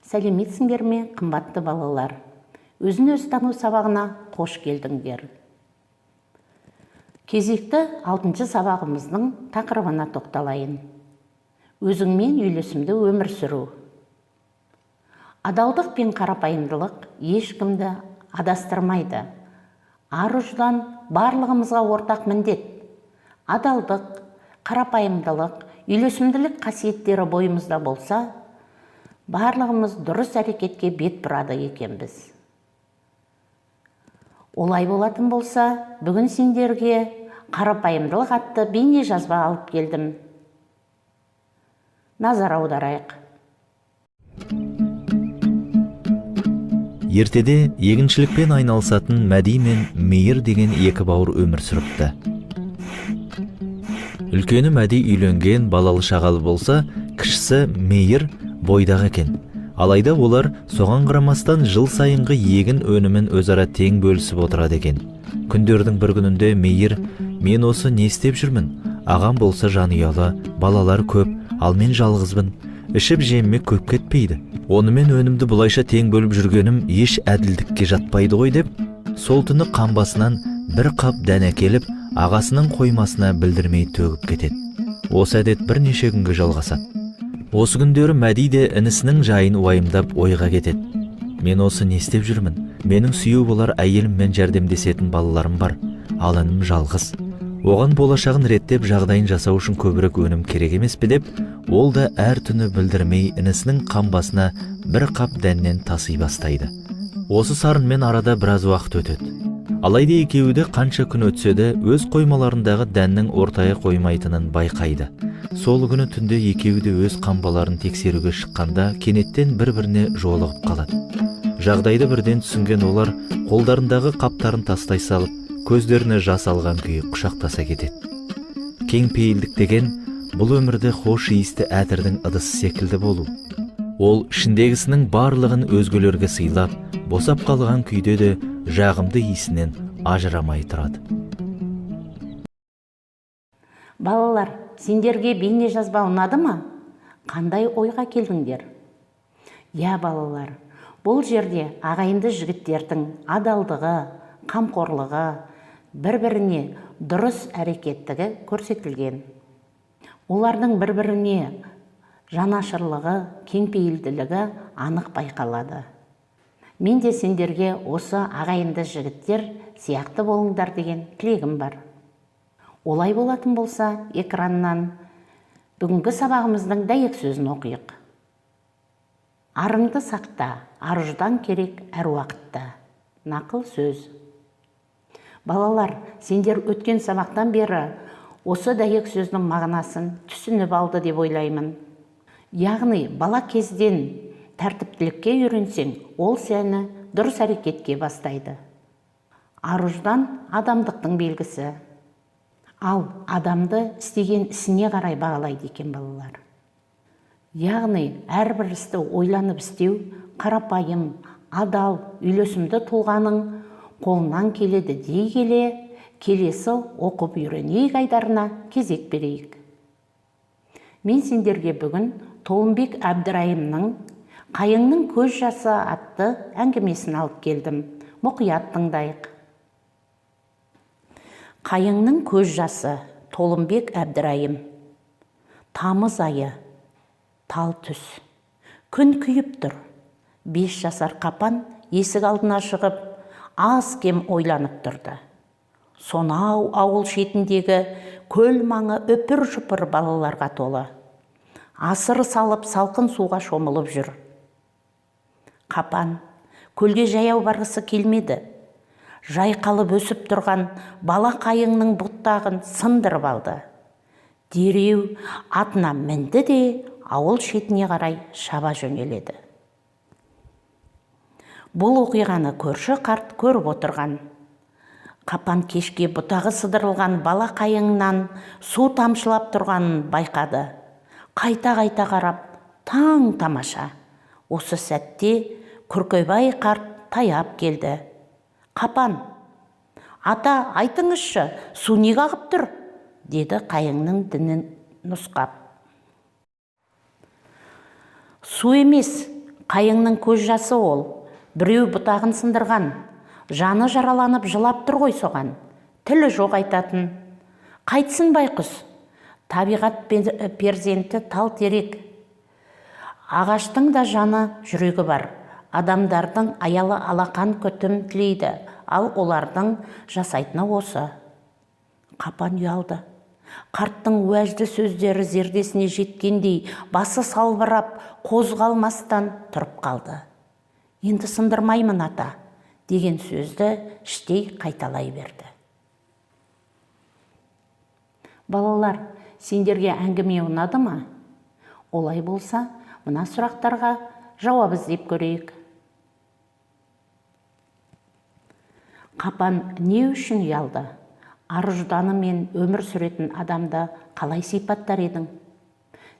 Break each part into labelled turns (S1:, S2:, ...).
S1: Сәлеметсіңдер ме, қымбатты балалар? Өзін-өз тану сабағына қош келдіңдер. Кезекті 6-шы сабағымыздың тақырыбына тоқталайын. Өзіңмен үйлесімді өмір сүру. Адалдық пен қарапайымдылық ешкімді адастырмайды. Ар-ұждан барлығымызға ортақ міндет. Адалдық, қарапайымдылық, үйлесімділік қасиеттері бойымызда болса, барлығымыз дұрыс әрекетке бет бұрады екенбіз. Олай болатын болса, бүгін сендерге қарапайымдылық атты бейне жазба алып келдім. Назар аударайық.
S2: Ертеде егіншілікпен айналысатын Мәди мен Мейір деген екі бауыр өмір сүріпті. Үлкені Мәди үйленген, балалы шағалы болса, кішісі Мейір бойдағы екен. Алайда олар соған қарамастан жыл сайынғы егін өнімін өзара тең бөлісіп отырады екен. Күндердің бір күнінде Мейір: "Мен осы не істеп жүрмін? Ағам болса жанұялы, балалар көп, ал мен жалғызбын. Ішіп жемме көп кетпейді. Онымен өнімді бұлайша тең бөліп жүргенім еш әділдікке жатпайды ғой" деп, сол түні қамбасынан бір қап дән әкеліп, ағасының қоймасына білдірмей төгіп кетеді. Осы әдет бірнеше күнге жалғасады. Осы күндері Мәди де інісінің жайын уайымдап ойға кетеді. "Мен осы не істеп жүрмін? Менің сүйеу болар әйеліммен жәрдемдесетін балаларым бар, ал інім жалғыз. Оған болашағын реттеп жағдайын жасау үшін көбірек өнім керек емес пе" деп, ол да әр түні білдірмей інісінің қамбасына бір қап дәннен таси бастайды. Осы сарынмен арада біраз уақыт өтеді. Алайда екеуі де қанша күн өтсе де өз қоймаларындағы дәннің ортaya қоймайтынын байқайды. Сол күні түнде екеуі де өз қамбаларын тексеруге шыққанда кенеттен бір-біріне жолығып қалады. Жағдайды бірден түсінген олар қолдарындағы қаптарын тастай салып, көздеріне жас алған күйі құшақтаса кетеді. Кең пейілдік деген бұл өмірде хош иісті әтірдің ыдысы секілді болу. Ол ішіндегісінің барлығын өзгелерге сыйлап, босап қалған күйде де жағымды иісінен ажырамай тұрады.
S1: Балалар, сендерге бейне жазба ұнады ма? Қандай ойға келдіңдер? Я, балалар, бұл жерде ағайынды жігіттердің адалдығы, қамқорлығы, бір-біріне дұрыс әрекеттігі көрсетілген. Олардың бір-біріне жанашырлығы, кеңпейілділігі анық байқалады. Мен де сендерге осы ағайынды жігіттер сияқты болыңдар деген тілегім бар. Олай болатын болса, экраннан бүгінгі сабағымыздың дәйек сөзін оқиық. Арыңды сақта, ар-ұждан керек әр уақытта. Нақыл сөз. Балалар, сендер өткен сабақтан бері осы дәйек сөздің мағынасын түсініп алды деп ойлаймын. Яғни, бала кезден тәртіптілікке үйренсең, ол сені дұрыс әрекетке бастайды. Ар-ұждан адамдықтың белгісі. Ал адамды істеген ісіне қарай бағалайды екен балалар. Яғни, әрбір істі ойланып істеу, қарапайым, адал, үйлесімді тұлғаның қолынан келеді дей келе, келесі оқып үйренейік айдарына кезек берейік. Мен сендерге бүгін Толымбек Әбдірайымның "Қайыңның көз жасы" атты әңгімесін алып келдім. Мұқият тыңдайық. Қайыңның көз жасы, Толымбек Әбдірайым. Тамыз айы, тал түс. Күн күйіп тұр. 5 жасар Қапан есік алдына шығып, аз кем ойланып тұрды. Сонау ауыл шетіндегі көл маңы үпір-жұпыр балаларға толы. Асыр салып салқын суға шомылып жүр. Қапан көлге жаяу барғысы келмеді. Жайқалып өсіп тұрған бала қайыңның бұттағын сындырып алды. Дереу атына мінді де ауыл шетіне қарай шаба жөнеледі. Бұл оқиғаны көрші қарт көріп отырған. Қапан кешке бұтағы сыдырылған бала қайыңнан су тамшылап тұрғанын байқады. Қайта-қайта қарап, таң тамаша. Осы сәтте Күркебай қарт таяп келді. "Қапан, ата, айтыңызшы, су неге ағып тұр?" деді қайыңның дінін нұсқап. "Су емес, Қайыңның көз жасы ол. Біреу бұтағын сындырған. Жаны жараланып жылап тұр ғой соған. Тілі жоқ айтатын. Қайтсын байқұс. Табиғат перзенті тал терек. Ағаштың да жаны жүрегі бар. Адамдардың аялы алақан күтім тілейді. Ал олардың жасайтыны осы. Қапан ұялды. Қарттың уәжді сөздері зердесіне жеткендей, басы салбырап, қозғалмастан тұрып қалды. Енді сындырмаймын ата, деген сөзді іштей қайталай берді. Балалар, сендерге әңгіме ұнады ма? Олай болса, мына сұрақтарға жауап іздеп көрейік. Қапан не үшін ұялды? Ар-ұжданы мен өмір сүретін адамды қалай сипаттар едің?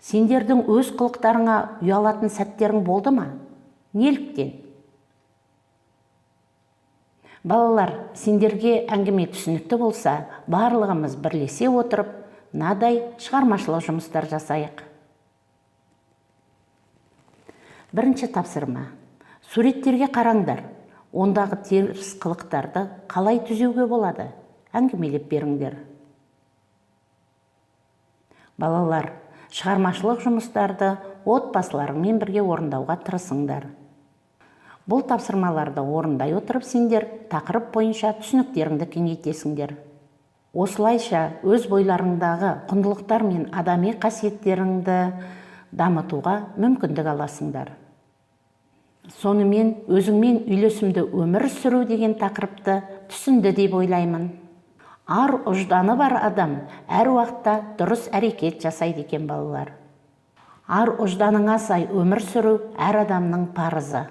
S1: Сендердің өз қылықтарыңа ұялатын сәттерің болды ма? Неліктен? Балалар, сендерге әңгіме түсінікті болса, барлығымыз бірлесе отырып, мынадай шығармашылық жұмыстар жасайық. Бірінші тапсырма. Суреттерге қараңдар. Ондағы теріс қылықтарды қалай түзеуге болады? Әңгімелеп беріңдер. Балалар, шығармашылық жұмыстарды отбасыларыңмен бірге орындауға тырысыңдар. Бұл тапсырмаларды орындай отырып сендер тақырып бойынша түсініктеріңді кеңейтесіңдер. Осылайша өз бойларыңдағы құндылықтар мен адами қасиеттеріңді дамытуға мүмкіндік аласыңдар. Сонымен өзіңмен үйлесімді өмір сүру деген тақырыпты түсінді деп ойлаймын. Ар-ұжданы бар адам әр уақытта дұрыс әрекет жасайды екен балалар. Ар-ұжданыңа сай өмір сүру әр адамның парызы.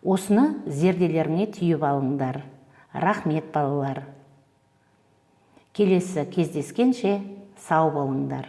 S1: Осыны зерделеріңе түйіп алыңдар. Рахмет балалар. Келесі кездескенше сау болыңдар.